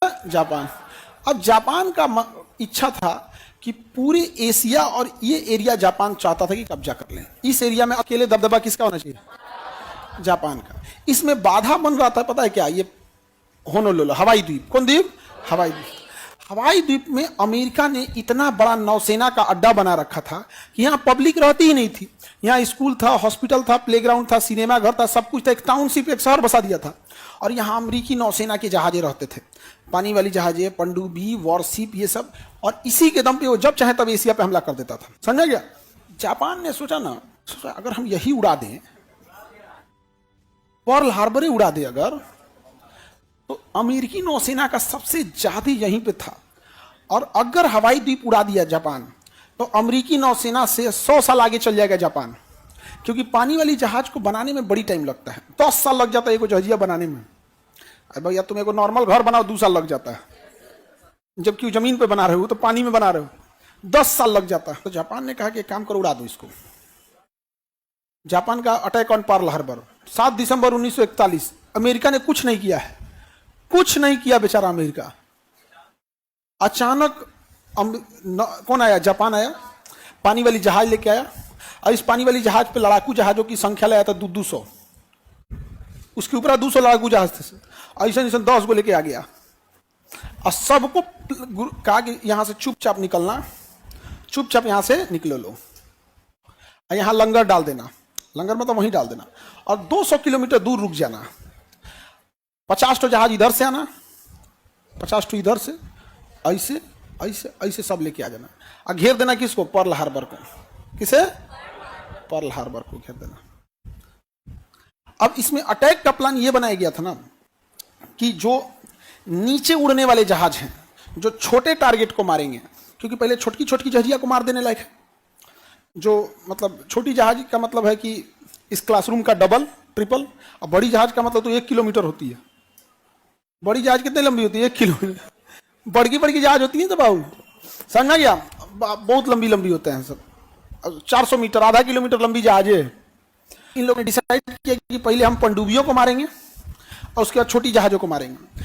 Japan. अब Japan का इच्छा था कि पूरे एशिया और ये एरिया जापान चाहता था कि कब्जा कर लें। इस एरिया में अकेले दबदबा किसका होना चाहिए? जापान का। इसमें बाधा बन रहा था, पता है क्या? ये होनोलुलु हवाई द्वीप। कौन द्वीप? हवाई द्वीप। हवाई द्वीप में अमेरिका ने इतना बड़ा नौसेना का अड्डा बना रखा था कि यहाँ पब्लिक रहती ही नहीं थी। यहाँ स्कूल था, हॉस्पिटल था, प्लेग्राउंड था, सिनेमा घर था, सब कुछ था। एक टाउनशिप, एक शहर बसा दिया था। और यहाँ अमेरिकी नौसेना के जहाजें रहते थे, पानी वाली जहाजें, पनडुब्बी, वॉरशिप, ये सब। और इसी के दम पे वो जब चाहे तब एशिया पे हमला कर देता था। समझा गया? जापान ने सोचा अगर हम यही उड़ा दें, पर्ल हार्बर ही उड़ा दे अगर, तो अमेरिकी नौसेना का सबसे ज्यादा यहीं पे था। और अगर हवाई द्वीप उड़ा दिया जापान, तो अमेरिकी नौसेना से 100 साल आगे चल जाएगा जापान। क्योंकि पानी वाली जहाज को बनाने में बड़ी टाइम लगता है, 10 साल लग जाता है एक जहाजिया बनाने में। अरे भैया, तुम एक नॉर्मल घर बनाओ 2 साल लग जाता है, जबकि जमीन पे बना रहे हो तो पानी में बना रहे हो 10 साल लग जाता है। तो जापान ने कहा कि काम करो, उड़ा दो इसको। जापान का attack on Pearl Harbor 7 December 1941। America ने कुछ नहीं किया है, कुछ नहीं किया बेचारा अमेरिका। अचानक कौन आया? जापान आया, पानी वाली जहाज लेके आया। और इस पानी वाली जहाज पे लड़ाकू जहाजों की संख्या ले आया था 200। उसके ऊपर 200 लड़ाकू जहाज थे। ऐसा 10 को लेके आ गया और सबको कहा कि यहां से चुपचाप निकलना, चुपचाप यहां से निकलो लो, और यहां लंगर डाल देना। लंगर मतलब वहीं डाल देना, और 200 किलोमीटर दूर रुक जाना। 50 जहाज इधर से आना, 50 इधर से, ऐसे ऐसे ऐसे सब लेके आ जाना और घेर देना। किसको? पर्ल हार्बर को। किसे? पर्ल हार्बर को घेर देना। अब इसमें अटैक का प्लान ये बनाया गया था ना कि जो नीचे उड़ने वाले जहाज हैं, जो छोटे टारगेट को मारेंगे, क्योंकि पहले छोटी छोटी जहाजिया को मार देने लायक है। जो मतलब छोटी जहाज का मतलब है कि इस क्लासरूम का डबल ट्रिपल, और बड़ी जहाज का मतलब तो 1 किलोमीटर होती है। बड़ी जहाज कितनी लंबी होती है? 1 किलोमीटर। बड़की बड़की जहाज होती है तो बाबू, समझा गया? बहुत लंबी लंबी होते हैं सब। 400 मीटर, आधा किलोमीटर लंबी जहाज है। इन लोगों ने डिसाइड किया कि पहले हम पनडुब्बियों को मारेंगे और उसके बाद छोटी जहाजों को मारेंगे,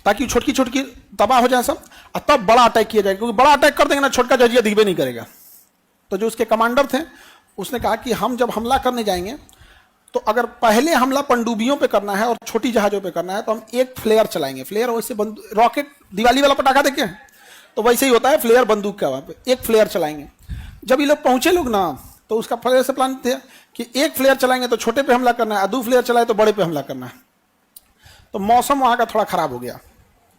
ताकि छोटी छोटी तबाह हो जाए सब, और तब बड़ा अटैक किया जाएगा। क्योंकि बड़ा अटैक कर देंगे ना, छोटका जहाजिया दिखबे नहीं करेगा। तो जो उसके कमांडर थे, उसने कहा कि हम जब हमला करने जाएंगे, तो अगर पहले हमला पनडुब्बियों पे करना है और छोटी जहाजों पे करना है, तो हम एक फ्लेयर चलाएंगे। फ्लेयर वैसे रॉकेट, दिवाली वाला पटाखा देखे, तो वैसे ही होता है फ्लेयर बंदूक का। वहां पे एक फ्लेयर चलाएंगे। जब ये लोग पहुंचे लोग ना, तो उसका फ्लेयर से प्लान थे कि एक फ्लेयर चलाएंगे तो छोटे पे हमला करना है, 2 फ्लेयर चलाए तो बड़े पे हमला करना है। तो मौसम वहां का थोड़ा खराब हो गया।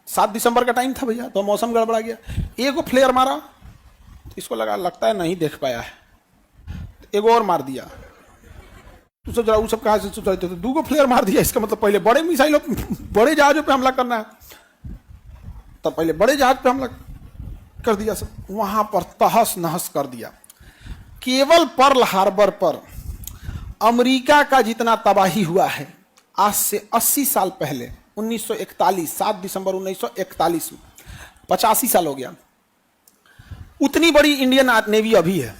7 दिसंबर का टाइम था भैया, तो मौसम गड़बड़ा गया। एक फ्लेयर मारा तो इसको लगता है नहीं देख पाया है, एक और मार दिया। तो सोच रहा वो सब कहां से सोच रहे थे? 2 फ्लेयर मार दिया, इसका मतलब पहले बड़े मिसाइलों, बड़े जहाजों पे हमला करना है। तब पहले बड़े जहाज पे हमला कर दिया सब, वहां पर तहस नहस कर दिया। केवल पर्ल हार्बर पर अमेरिका का जितना तबाही हुआ है आज से 80 साल पहले, 1941, 7 दिसंबर 1941 में, 85 साल हो गया, उतनी बड़ी इंडियन नेवी अभी है।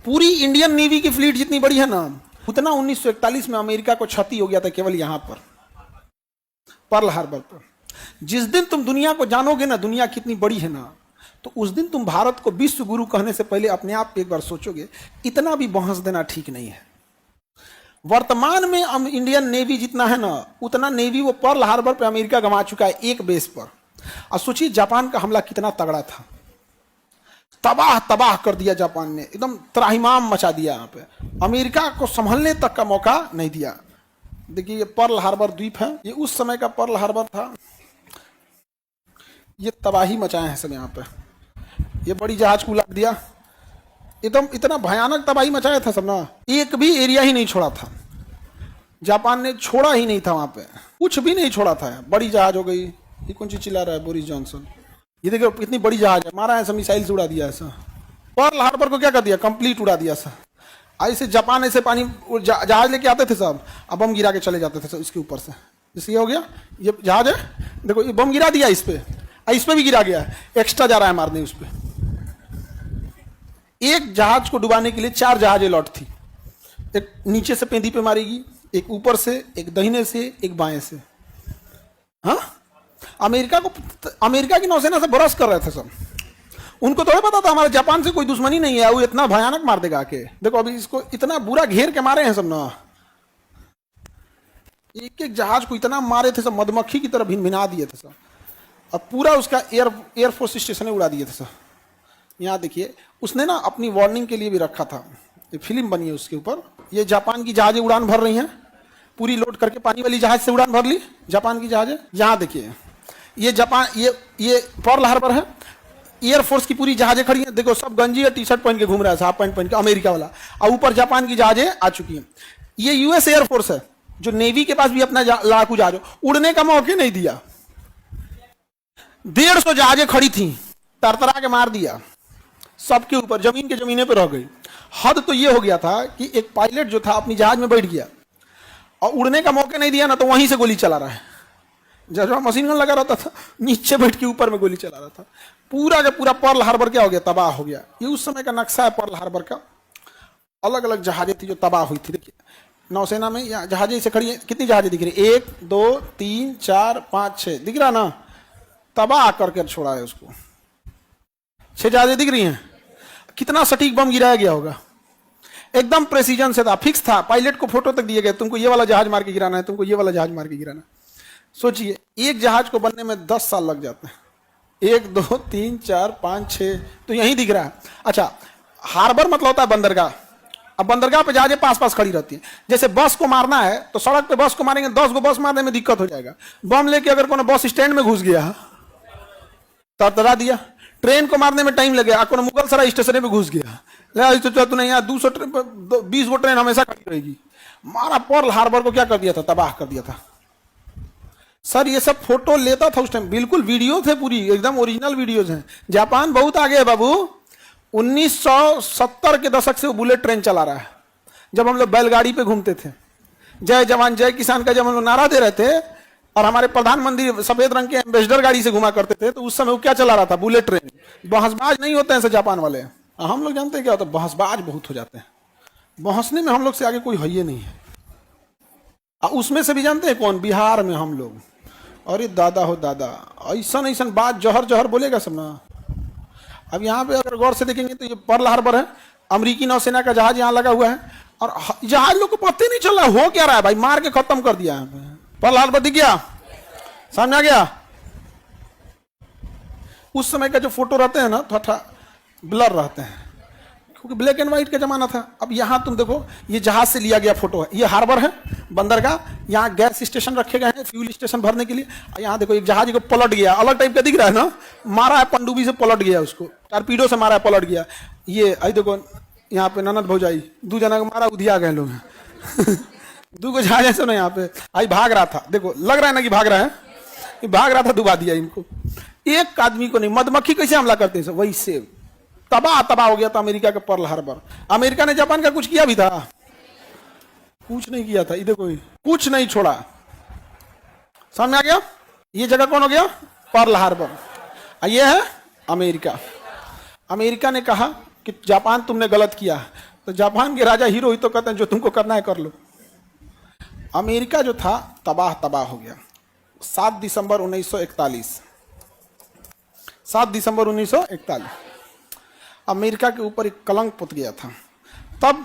पूरी इंडियन नेवी की फ्लीट जितनी बड़ी है ना, उतना 1941 में अमेरिका को क्षति हो गया था केवल यहां पर, पर्ल हार्बर पर। जिस दिन तुम दुनिया को जानोगे ना, दुनिया कितनी बड़ी है ना, तो उस दिन तुम भारत को विश्व गुरु कहने से पहले अपने आप एक बार सोचोगे, इतना भी बहस देना ठीक नहीं है। वर्तमान में इंडियन नेवी जितना है ना, उतना नेवी वो पर्ल हार्बर पे अमेरिका गंवा चुका है, एक बेस पर। और सोचिए जापान का हमला कितना तगड़ा था, तबाह तबाह कर दिया जापान ने, एकदम त्राहिमाम मचा दिया। यहाँ पे अमेरिका को संभलने तक का मौका नहीं दिया। देखिए ये पर्ल हार्बर द्वीप है, ये उस समय का पर्ल हार्बर था। ये तबाही मचाए हैं सब यहाँ पे। ये बड़ी जहाज को उलट दिया, एकदम इतना भयानक तबाही मचाया था सब ना। एक भी एरिया ही नहीं छोड़ा था, जापान ने छोड़ा ही नहीं था वहां पे, कुछ भी नहीं छोड़ा था। बड़ी जहाज हो गई, ये कौन सी चिल्ला रहा है बोरिस जॉनसन? ये देखो कितनी बड़ी जहाज है, मारा है सब, मिसाइल से उड़ा दिया ऐसा। पर्ल हार्बर को क्या कर दिया? कंप्लीट उड़ा दिया सब। ऐसे जापान ऐसे पानी जहाज लेके आते थे सब, अब बम गिरा के चले जाते थे सब इसके ऊपर से। जैसे ये हो गया, ये जहाज है, देखो ये बम गिरा दिया इस पे भी गिरा गया, एक्स्ट्रा जा रहा है मारने उस पे। एक जहाज को डुबाने के लिए 4 जहाजें लौट थी। एक नीचे से पेंदी पे मारेगी, एक ऊपर से, एक दाहिने से, एक बाएं से। हाँ, अमेरिका की नौसेना से बरस कर रहे थे सब। उनको थोड़ा पता था हमारे जापान से कोई दुश्मनी नहीं है, वो इतना भयानक मार देगा आके। देखो अभी इसको इतना बुरा घेर के मारे हैं सब ना, एक एक जहाज को इतना मारे थे सब, मधुमक्खी की तरह भिन भिना दिए थे सब, और पूरा उसका एयरफोर्स स्टेशन उड़ा दिए थे सब। यहाँ देखिए उसने ना अपनी वार्निंग के लिए भी रखा था, ये फिल्म बनी है उसके ऊपर। ये जापान की जहाजें उड़ान भर रही हैं, पूरी लोड करके पानी वाली जहाज से उड़ान भर ली जापान की जहाजें। यहाँ देखिए ये जापान, ये पर्ल हार्बर है, एयरफोर्स की पूरी जहाजें खड़ी हैं। देखो सब गंजी और टी शर्ट पहन के घूम रहा है, हाफ पैंट पहन के, अमेरिका वाला। और ऊपर जापान की जहाजें आ चुकी हैं। ये यूएस एयरफोर्स है, जो नेवी के पास भी अपना लड़ाकू जहाज, उड़ने का मौके नहीं दिया। 150 जहाजें खड़ी थी, तरतरा के मार दिया सबके ऊपर, जमीन के जमीने पे रह गई। हद तो ये हो गया था कि एक पायलट जो था अपनी जहाज में बैठ गया और उड़ने का मौके नहीं दिया ना, तो वहीं से गोली चला रहा है। जब मशीन गन लगा रहता था, नीचे बैठ के ऊपर में गोली चला रहा था। पूरा का पूरा पर्ल हार्बर क्या हो गया, तबाह हो गया। ये उस समय का नक्शा है पर्ल हार्बर का। अलग अलग जहाजें थी जो तबाह हुई थी। देखिए नौसेना में यहाँ जहाजें से खड़ी हैं, कितनी जहाजें दिख रही है, 1 2 3 4 5 6 दिख रहा ना, तबाह करके छोड़ा है उसको। 6 जहाजें दिख रही हैं। कितना सटीक बम गिराया गया होगा, एकदम प्रेसिजन से था, फिक्स था। पायलट को फोटो तक दिए गए, तुमको ये वाला जहाज मार के गिराना है, तुमको ये वाला जहाज मार के गिराना है। सोचिए एक जहाज को बनने में 10 साल लग जाते हैं। 1 2 3 4 5 6 तो यही दिख रहा है। अच्छा, हार्बर मतलब होता है बंदरगाह। अब बंदरगाह पे जहाजें पास पास खड़ी रहती है। जैसे बस को मारना है तो सड़क पे बस को मारेंगे, 10 गो बस मारने में दिक्कत हो जाएगा। बम लेके अगर कोनो बस स्टैंड में घुस गया, तरतरा दिया। ट्रेन को मारने में टाइम लगेगा, कोनो मुगल सराय स्टेशन पे घुस गया, तूने यहाँ 20 गो ट्रेन हमेशा खड़ी रहेगी। मारा पर्ल हार्बर को क्या कर दिया था, तबाह कर दिया था। सर ये सब फोटो लेता था उस टाइम, बिल्कुल वीडियो थे, पूरी एकदम ओरिजिनल वीडियोज हैं। जापान बहुत आगे है बाबू। 1970 के दशक से वो बुलेट ट्रेन चला रहा है। जब हम लोग बैलगाड़ी पे घूमते थे, जय जवान जय किसान का जब हम लोग नारा दे रहे थे, और हमारे प्रधानमंत्री सफेद रंग के एम्बेसडर गाड़ी से घुमा करते थे, तो उस समय वो क्या चला रहा था, बुलेट ट्रेन। बहसबाज नहीं होते हैं जापान वाले। हम लोग जानते हैं क्या होता है, बहसबाज बहुत हो जाते हैं। बहसने में हम लोग से आगे कोई है ही नहीं है। उसमें से भी जानते हैं कौन, बिहार में हम लोग। अरे दादा हो दादा, ऐसा ऐसा बात जहर जहर बोलेगा सब ना। अब यहाँ पे अगर गौर से देखेंगे तो ये पर्ल हार्बर है, अमेरिकी नौसेना का जहाज यहाँ लगा हुआ है, और जहाज लोग को पता ही नहीं चल रहा हो क्या रहा है भाई, मार के खत्म कर दिया है। पर्ल हार्बर दिख गया, सामने आ गया। उस समय का जो फोटो रहते हैं ना, थोड़ा ब्लर रहते हैं, क्योंकि ब्लैक एंड व्हाइट का जमाना था। अब यहाँ तुम देखो, ये जहाज से लिया गया फोटो है। ये हार्बर है, बंदरगाह। यहाँ गैस स्टेशन रखे गए हैं, फ्यूल स्टेशन भरने के लिए। यहाँ देखो एक जहाज को पलट गया, अलग टाइप का दिख रहा है ना, मारा है पनडुब्बी से, पलट गया उसको, टारपीडो से मारा है, पलट गया। ये आई देखो यहाँ पे ननद भौजाई 2 जना को मारा, उधिया गए लोग 2 को जहाज ऐसे ना यहाँ पे। आई भाग रहा था, देखो लग रहा है ना कि भाग रहा है, कि भाग रहा था, डुबा दिया इनको। एक आदमी को नहीं। मधुमक्खी कैसे हमला करते हैं वही से तबाह तबाह हो गया था अमेरिका का पर्ल हार्बर। अमेरिका ने जापान का कुछ किया भी था? कुछ नहीं किया था। इधर कोई कुछ नहीं छोड़ा। सामने आ गया, ये जगह कौन हो गया, पर्ल हार्बर। ये है अमेरिका। अमेरिका ने कहा कि जापान तुमने गलत किया, तो जापान के राजा हीरो ही तो कहते हैं जो तुमको करना है कर लो। अमेरिका जो था तबाह तबाह हो गया। 7 दिसंबर 1941, 7 दिसंबर 1941 अमेरिका के ऊपर एक कलंक पुत गया था। तब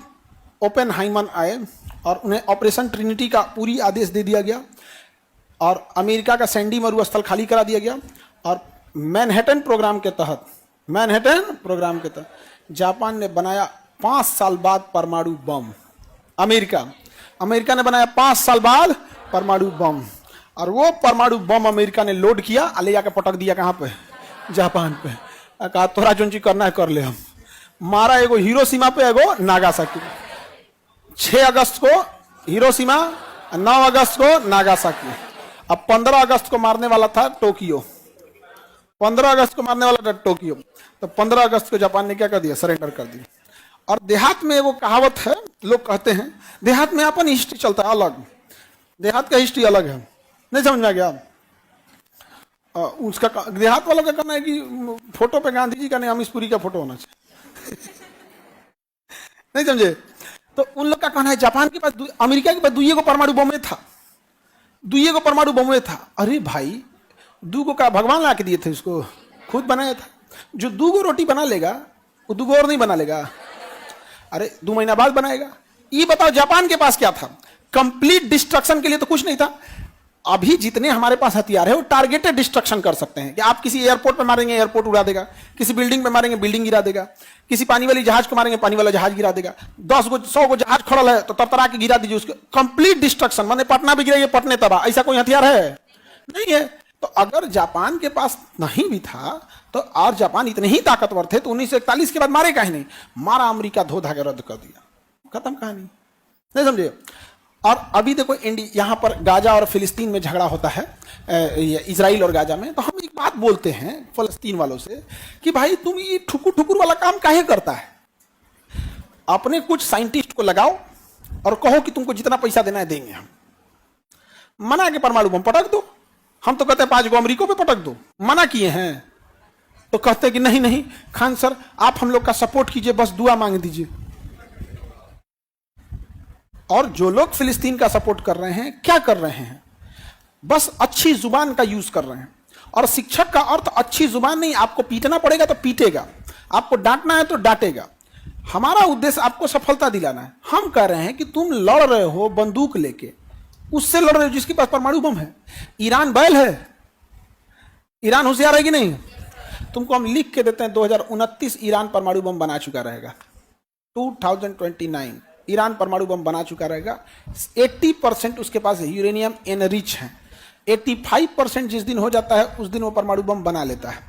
ओपेनहाइमर आए और उन्हें ऑपरेशन ट्रिनिटी का पूरी आदेश दे दिया गया, और अमेरिका का सैंडी मरुस्थल खाली करा दिया गया। और मैनहट्टन प्रोग्राम के तहत जापान ने बनाया 5 साल बाद परमाणु बम। अमेरिका ने बनाया 5 साल बाद परमाणु बम, और वो परमाणु बम अमेरिका ने लोड किया, ले जाकर पटक दिया कहाँ पे, जापान पे। कहा तोरा जो चीज करना है कर ले। हम मारा एगो हिरोशिमा पे, एगो नागासाकी। 6 अगस्त को हिरोशिमा, 9 अगस्त को नागासाकी। अब 15 अगस्त को मारने वाला था टोक्यो। 15 अगस्त को मारने वाला था टोक्यो। तो 15 अगस्त को जापान ने क्या कर दिया, सरेंडर कर दिया। और देहात में वो कहावत है, लोग कहते हैं देहात में अपन हिस्ट्री चलता है अलग, देहात का हिस्ट्री अलग है। नहीं समझ में आ गया? उसका देहात वालों का कहना है कि फोटो पे गांधी जी का नहीं, अमीशपुरी का फोटो होना चाहिए। नहीं समझे? तो उन लोग का कहना है जापान के पास, अमेरिका के पास 2 परमाणु बम था, 2 परमाणु बम था। अरे भाई दूगो का भगवान ला के दिए थे उसको, खुद बनाया था। जो दूगो रोटी बना लेगा वो दूगो और नहीं बना लेगा, अरे 2 महीना बाद बनाएगा। ये बताओ जापान के पास क्या था? कंप्लीट डिस्ट्रक्शन के लिए तो कुछ नहीं था। अभी जितने हमारे पास हथियार है वो टारगेटेड डिस्ट्रक्शन कर सकते हैं कि आप किसी एयरपोर्ट पे मारेंगे एयरपोर्ट उड़ा देगा, किसी बिल्डिंग पे मारेंगे बिल्डिंग गिरा देगा, किसी पानी वाली जहाज को मारेंगे पानी वाला जहाज गिरा देगा। 10 गो 100 गो जहाज खड़ा है तो तरतरा के गिरा दीजिए उसको। कंप्लीट डिस्ट्रक्शन, माने पटना भी गिराइए पटने तबाह, ऐसा कोई हथियार है? नहीं है। तो अगर जापान के पास नहीं भी था तो, और जापान इतने ही ताकतवर थे तो 1941 के बाद मारे काहे नहीं? मारा, अमेरिका धो धागे रद्द कर दिया, खत्म कहानी। नहीं समझे? और अभी देखो यहां पर गाजा और फिलिस्तीन में झगड़ा होता है, इजराइल और गाजा में। तो हम एक बात बोलते हैं फलस्तीन वालों से कि भाई तुम ये ठुकुर ठुकुर वाला काम काहे करता है? अपने कुछ साइंटिस्ट को लगाओ और कहो कि तुमको जितना पैसा देना है देंगे हम। मना के परमाणु बम पटक दो। हम तो कहते हैं 5 गो अमेरिका पे पटक दो, मना किए हैं तो कहते हैं कि नहीं नहीं खान सर आप हम लोग का सपोर्ट कीजिए, बस दुआ मांग दीजिए। और जो लोग फिलिस्तीन का सपोर्ट कर रहे हैं क्या कर रहे हैं? बस अच्छी जुबान का यूज कर रहे हैं। और शिक्षक का अर्थ अच्छी जुबान नहीं, आपको पीटना पड़ेगा तो पीटेगा, आपको डांटना है तो डांटेगा। हमारा उद्देश्य आपको सफलता दिलाना है। हम कह रहे हैं कि तुम लड़ रहे हो बंदूक लेके, उससे लड़ रहे हो जिसके पास परमाणु बम है। ईरान बैल है? ईरान होशियार है कि नहीं? तुमको हम लिख के देते हैं 2029 ईरान परमाणु बम बना चुका रहेगा। 2029 ईरान परमाणु बम बना चुका रहेगा। 80% उसके पास यूरेनियम एनरिच है। 85% जिस दिन हो जाता है उस दिन वो परमाणु बम बना लेता है।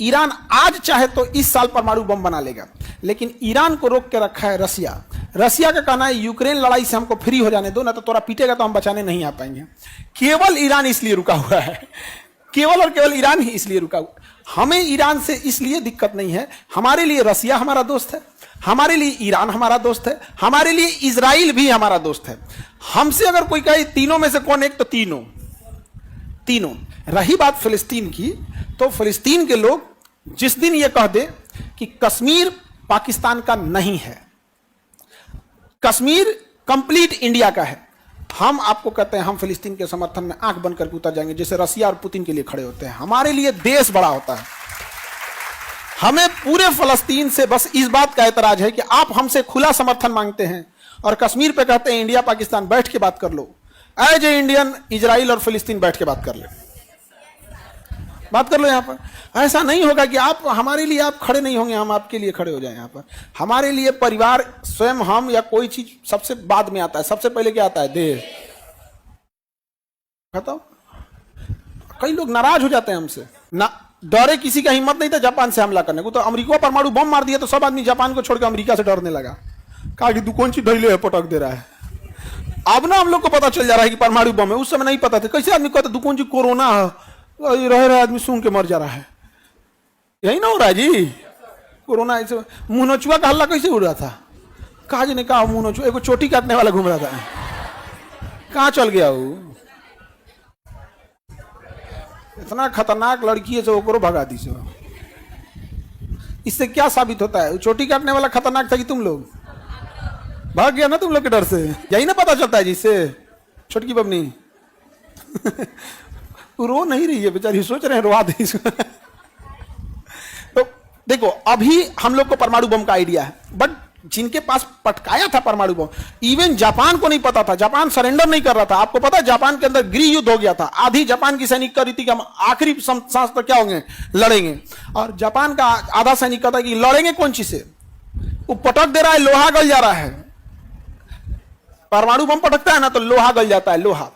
ईरान आज चाहे तो इस साल परमाणु बम बना लेगा, लेकिन ईरान को रोक के रखा है रसिया। रसिया का कहना है यूक्रेन लड़ाई से हमको फ्री हो जाने दो, ना तो तोरा पीटेगा तो हम बचाने नहीं आ पाएंगे। केवल ईरान इसलिए रुका हुआ है, केवल और केवल ईरान ही इसलिए रुका हुआ। हमें ईरान से इसलिए दिक्कत नहीं है, हमारे लिए रसिया हमारा दोस्त है, हमारे लिए ईरान हमारा दोस्त है, हमारे लिए इजराइल भी हमारा दोस्त है। हमसे अगर कोई कहे तीनों में से कौन एक, तो तीनों। रही बात फिलिस्तीन की, तो फिलिस्तीन के लोग जिस दिन यह कह दे कि कश्मीर पाकिस्तान का नहीं है, कश्मीर कंप्लीट इंडिया का है, हम आपको कहते हैं हम फिलिस्तीन के समर्थन में आंख बंद करके उतर जाएंगे, जैसे रसिया और पुतिन के लिए खड़े होते हैं। हमारे लिए देश बड़ा होता है। हमें पूरे फलस्तीन से बस इस बात का एतराज है कि आप हमसे खुला समर्थन मांगते हैं और कश्मीर पे कहते हैं इंडिया पाकिस्तान बैठ के बात कर लो। एज ए इंडियन इजराइल और फिलिस्तीन बैठ के बात कर लो यहां पर। ऐसा नहीं होगा कि आप हमारे लिए आप खड़े नहीं होंगे, हम आपके लिए खड़े हो जाएं। यहां पर हमारे लिए परिवार, स्वयं हम या कोई चीज सबसे बाद में आता है, सबसे पहले क्या आता है? देश। बताओ, कई लोग नाराज हो जाते हैं हमसे ना, डरे किसी का हिम्मत नहीं था जापान से हमला करने को, तो अमेरिका परमाणु बम मार दिया तो सब आदमी जापान को छोड़कर अमेरिका से डरने लगा, कहा कि तू कौन सी ढैले है पटक दे रहा है। अब ना हम लोग को पता चल जा रहा है कि परमाणु बम है, उस समय नहीं पता था। कैसे आदमी कहता तू कौन सी कोरोना है, रह रहा आदमी सुन के मर जा रहा है। यही ना हो रहा है जी, कोरोना। ऐसे मुंह नोचुआ का हल्ला कैसे उड़ रहा था? कहा जी ने कहा मुंह नोचुआ, एगो चोटी काटने वाला घूम रहा था, कहां चल गया वो? इतना खतरनाक लड़की है, ओकरो भगा दी से। इससे क्या साबित होता है? चोटी काटने वाला खतरनाक था कि तुम लोग भाग गया ना तुम लोग के डर से। यही ना पता चलता है जिससे छोटकी बबनी रो नहीं रही है बेचारी, सोच रहे हैं रोवा दे इसको। तो देखो, अभी हम लोग को परमाणु बम का आइडिया है, बट जिनके पास पटकाया था परमाणु बम, इवन जापान को नहीं पता था। जापान सरेंडर नहीं कर रहा था। आपको पता है जापान के अंदर गृह युद्ध हो गया था। आधी जापान की सैनिक कह रही थी कि हम आखिरी सांस तक क्या होंगे, लड़ेंगे। और जापान का आधा सैनिक कहता है कि लड़ेंगे कौन चीज से? वो पटक दे रहा है, लोहा गल जा रहा है। परमाणु बम पटकता है ना तो लोहा गल जाता है, लोहा।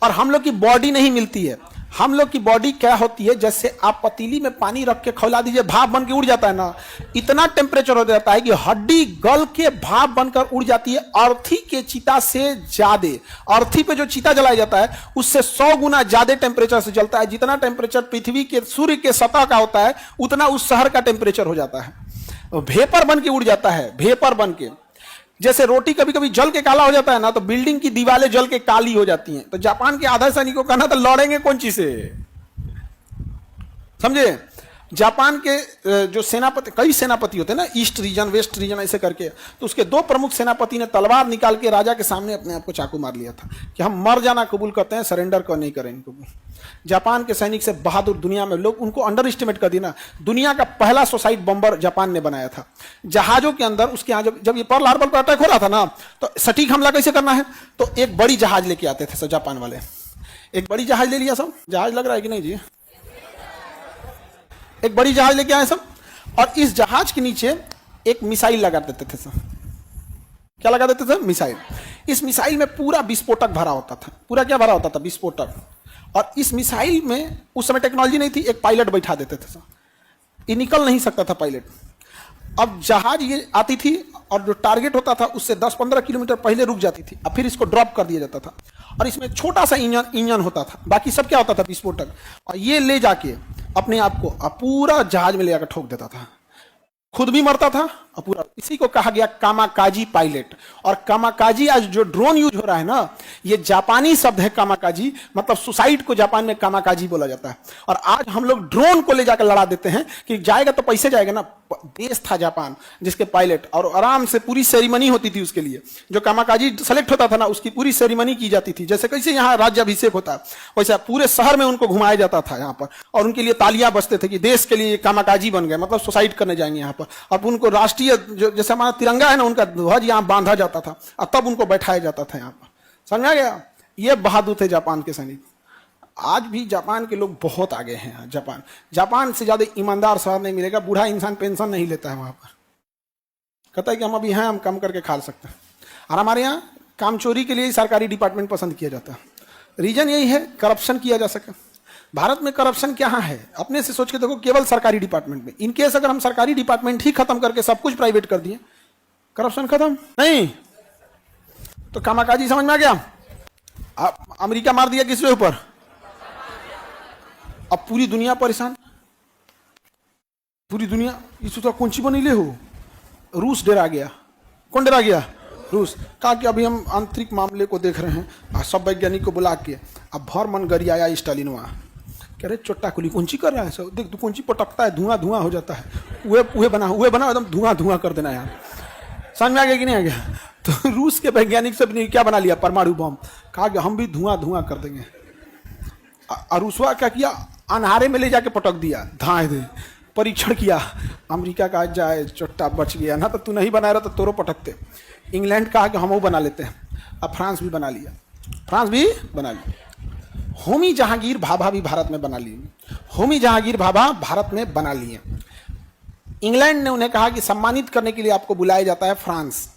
और हम लोग की बॉडी नहीं मिलती है। हम लोग की बॉडी क्या होती है, जैसे आप पतीली में पानी रख के खौला दीजिए, भाप बन के उड़ जाता है ना, इतना टेम्परेचर हो जाता है कि हड्डी गल के भाप बनकर उड़ जाती है। अर्थी के चिता से ज्यादा, अर्थी पे जो चिता जलाया जाता है उससे 100 गुना ज्यादा टेम्परेचर से जलता है। जितना टेम्परेचर पृथ्वी के, सूर्य के सतह का होता है, उतना उस शहर का टेम्परेचर हो जाता है। वेपर बन के उड़ जाता है, वेपर बन के। जैसे रोटी कभी कभी जल के काला हो जाता है ना, तो बिल्डिंग की दीवारें जल के काली हो जाती हैं। तो जापान के आधा सैनिकों का कहना था लड़ेंगे कौन चीज से, समझे? जापान के जो सेनापति, कई सेनापति होते हैं ना, ईस्ट रीजन वेस्ट रीजन ऐसे करके, तो उसके 2 प्रमुख सेनापति ने तलवार निकाल के राजा के सामने अपने आप को चाकू मार लिया था कि हम मर जाना कबूल करते हैं, सरेंडर को नहीं करेंगे कबूल। जापान के सैनिक से बहादुर दुनिया में लोग उनको अंडर एस्टिमेट कर दिया ना। दुनिया का पहला सुसाइड बम्बर जापान ने बनाया था जहाजों के अंदर। उसके यहाँ जब ये पर्ल हार्बर पर अटैक हो रहा था ना, तो सटीक हमला कैसे करना है, तो एक बड़ी जहाज लेके आते थे सब जापान वाले। एक बड़ी जहाज ले लिया सब, जहाज लग रहा है कि नहीं जी, एक बड़ी जहाज लेके आए सब, और इस जहाज के नीचे एक मिसाइल लगा देते थे सब। क्या लगा देते थे? मिसाइल। इस मिसाइल में पूरा विस्फोटक भरा होता था। पूरा क्या भरा होता था? विस्फोटक। और इस मिसाइल में उस समय टेक्नोलॉजी नहीं थी, एक पायलट बैठा देते थे सब, ये निकल नहीं सकता था पायलट। अब जहाज ये आती थी और जो टारगेट होता था उससे 10-15 किलोमीटर पहले रुक जाती थी, अब फिर इसको ड्रॉप कर दिया जाता था। और इसमें छोटा सा इंजन होता था, बाकी सब क्या होता था? विस्फोटक। और ये ले जाके अपने आप को पूरा जहाज में ले जाकर ठोक देता था, खुद भी मरता था और पूरा। इसी को कहा गया कामाकाजी पायलट। और कामाकाजी आज जो ड्रोन यूज हो रहा है ना, ये जापानी शब्द है कामाकाजी, मतलब सुसाइड को जापान में कामाकाजी बोला जाता है। और आज हम लोग ड्रोन को ले जाकर लड़ा देते हैं कि जाएगा तो पैसे जाएगा ना। देश था जापान जिसके पायलट, और आराम से पूरी सेरेमनी होती थी उसके लिए। जो कामाकाजी सेलेक्ट होता था ना, उसकी पूरी सेरेमनी की जाती थी। जैसे कैसे यहाँ राज्याभिषेक होता है, वैसे पूरे शहर में उनको घुमाया जाता था यहाँ पर, और उनके लिए तालियां बजते थे कि देश के लिए कामाकाजी बन गए, मतलब सुसाइड करने जाएंगे यहाँ पर। अब उनको राष्ट्रीय, जैसे हमारा तिरंगा है ना, उनका ध्वज यहाँ बांधा जाता था और तब उनको बैठाया जाता था यहाँ पर। समझा गया? ये बहादुर थे जापान के सैनिक। आज भी जापान के लोग बहुत आगे हैं। जापान से ज्यादा ईमानदार शहर नहीं मिलेगा। बूढ़ा इंसान पेंशन नहीं लेता है वहां पर, कहता है कि हम अभी हैं, हम कम करके खा सकते हैं। और हमारे यहाँ काम चोरी के लिए सरकारी डिपार्टमेंट पसंद किया जाता है। रीजन यही है, करप्शन किया जा सके। भारत में करप्शन क्या है, अपने से सोच के देखो, केवल सरकारी डिपार्टमेंट में। इनकेस अगर हम सरकारी डिपार्टमेंट ही खत्म करके सब कुछ प्राइवेट कर दिए, करप्शन खत्म नहीं। तो कामाकाजी समझ में आ गया? अमेरिका मार दिया किसके ऊपर? अब पूरी दुनिया परेशान, पूरी दुनिया। इसको तो कौन सी बनी ले हो? रूस डरा गया। कौन डरा गया? रूस। कहा कि अभी हम आंतरिक मामले को देख रहे हैं, सब वैज्ञानिक को बुला के। अब भर मन गरियाया स्टालिन वहां, कह रहे चोट्टा कुली कौन सी कर रहा है सब, देख तू कौन सी पटकता है, धुआं धुआं हो जाता है। उहे बना एकदम धुआं धुआं कर देना यार। समझ में आ गया कि नहीं आ गया? तो रूस के वैज्ञानिक सब ने क्या बना लिया? परमाणु बम। कहा कि हम भी धुआं धुआं कर देंगे। और रूसवा क्या किया? अनहारे में ले जाके पटक दिया, धाए दे। परीक्षण किया, अमेरिका का जाए चोट्टा बच गया ना, तो तू नहीं बना रहा तो तोरो पटकते। इंग्लैंड कहा कि हम वो बना लेते हैं। अब फ्रांस भी बना लिया, फ्रांस भी बना लिया। होमी जहांगीर भाभा भी भारत में बना लिए। होमी जहांगीर भाभा भारत में बना लिए। इंग्लैंड ने उन्हें कहा कि सम्मानित करने के लिए आपको बुलाया जाता है फ्रांस,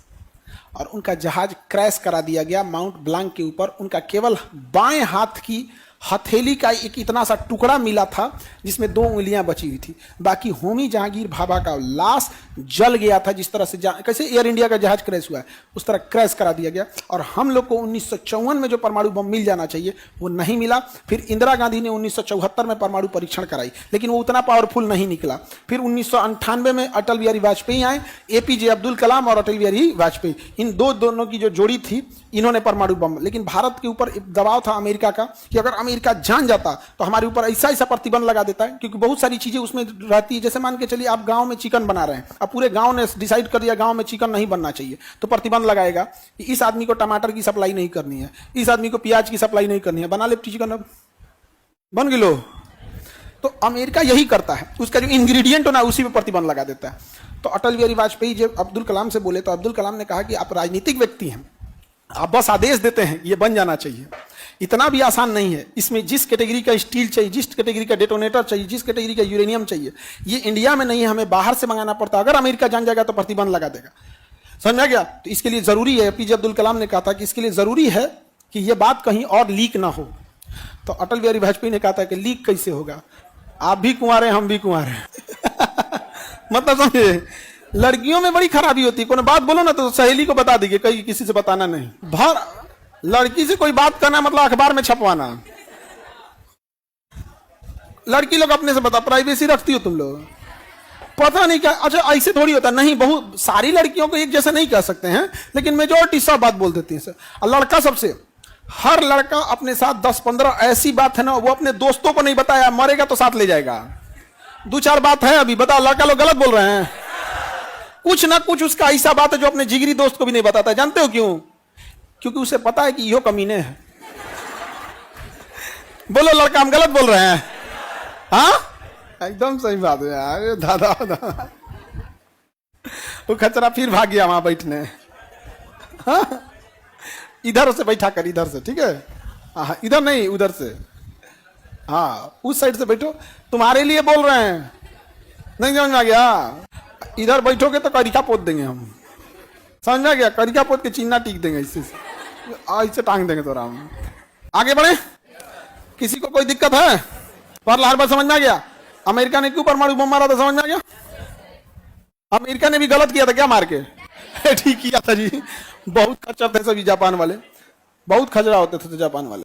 और उनका जहाज क्रैश करा दिया गया माउंट ब्लांक के ऊपर। उनका केवल बाएं हाथ की हथेली का एक इतना सा टुकड़ा मिला था जिसमें 2 उंगलियां बची हुई थी। बाकी होमी जहांगीर भाभा का लाश जल गया था। जिस तरह से कैसे एयर इंडिया का जहाज क्रैश हुआ है, उस तरह क्रैश करा दिया गया। और हम लोग को 1954 में जो परमाणु बम मिल जाना चाहिए वो नहीं मिला। फिर इंदिरा गांधी ने 1974 में परमाणु परीक्षण कराई, लेकिन वो उतना पावरफुल नहीं निकला। फिर 1998 में अटल बिहारी वाजपेयी आए, एपीजे अब्दुल कलाम और अटल बिहारी वाजपेयी, इन दोनों की जो जोड़ी थी, इन्होंने परमाणु बम। लेकिन भारत के ऊपर दबाव था अमेरिका का कि अगर अमेरिका जान जाता तो हमारे ऊपर ऐसा प्रतिबंध लगा देता है, क्योंकि बहुत सारी चीजें उसमें रहती है। जैसे मान के चलिए आप गांव में चिकन बना रहे हैं, अब पूरे गांव ने डिसाइड कर दिया गांव में चिकन नहीं बनना चाहिए, तो प्रतिबंध लगाएगा कि इस आदमी को टमाटर की सप्लाई नहीं करनी है, इस आदमी को प्याज की सप्लाई नहीं करनी है, बना ले चिकन, अब बन गिलो। तो अमेरिका यही करता है, उसका जो इंग्रेडिएंट हो ना उसी पे प्रतिबंध लगा देता है। तो अटल बिहारी वाजपेयी जब अब्दुल कलाम से बोले तो अब्दुल कलाम ने कहा कि आप राजनीतिक व्यक्ति हैं, आप बस आदेश देते हैं ये बन जाना चाहिए। इतना भी आसान नहीं है। इसमें जिस कैटेगरी का स्टील चाहिए, जिस कैटेगरी का डेटोनेटर चाहिए, जिस कैटेगरी का यूरेनियम चाहिए, ये इंडिया में नहीं है, हमें बाहर से मंगाना पड़ता है। अगर अमेरिका जान जाएगा तो प्रतिबंध लगा देगा। समझ में आ गया? तो इसके लिए जरूरी है, एपीजे अब्दुल कलाम ने कहा था कि इसके लिए जरूरी है कि यह बात कहीं और लीक ना हो। तो अटल बिहारी वाजपेयी ने कहा था कि लीक कैसे होगा, आप भी कुंवारे हम भी कुंवारे मतलब समझे, लड़कियों में बड़ी खराबी होती है। कोई बात बोलो ना तो सहेली को बता दीजिए, कहीं किसी से बताना नहीं। भर लड़की से कोई बात करना मतलब अखबार में छपवाना। लड़की लोग अपने से बता, प्राइवेसी रखती हो तुम लोग, पता नहीं क्या। अच्छा ऐसे थोड़ी होता नहीं, बहुत सारी लड़कियों को एक जैसे नहीं कह सकते हैं, लेकिन मेजोरिटी सब बात बोल देती है सर। और लड़का सबसे, हर लड़का अपने साथ 10-15 ऐसी बात है ना वो अपने दोस्तों को नहीं बताया, मरेगा तो साथ ले जाएगा। दो चार बात है अभी, बताओ। लड़का लोग गलत बोल रहे हैं। कुछ ना कुछ उसका ऐसा बात है जो अपने जिगरी दोस्त को भी नहीं बताता। जानते हो क्यों? क्योंकि उसे पता है कि यो कमीने हैं। बोलो लड़का, हम गलत बोल रहे हैं? हाँ, एकदम सही बात है यार। दादा दादा वो खचरा फिर भाग गया वहां बैठने। हाँ? इधर से बैठा कर, इधर से, ठीक है? हाँ, इधर नहीं, उधर से। हाँ, उस साइड से बैठो, तुम्हारे लिए बोल रहे हैं। नहीं समझ में आ गया? इधर बैठोगे तो करिका पोत देंगे हम। समझ में आ गया? करिका पोत के चिन्ह टीक देंगे, ऐसे टांग देंगे तो हम। आगे बढ़े। किसी को कोई दिक्कत है? पर्ल हार्बर समझ में आ गया? अमेरिका ने क्यों परमाणु बम मारा था, समझ में आ गया? अमेरिका ने भी गलत किया था क्या मार के? ठीक किया था जी। बहुत खच्चर थे सभी जापान वाले, बहुत खजरा होते थे जापान वाले।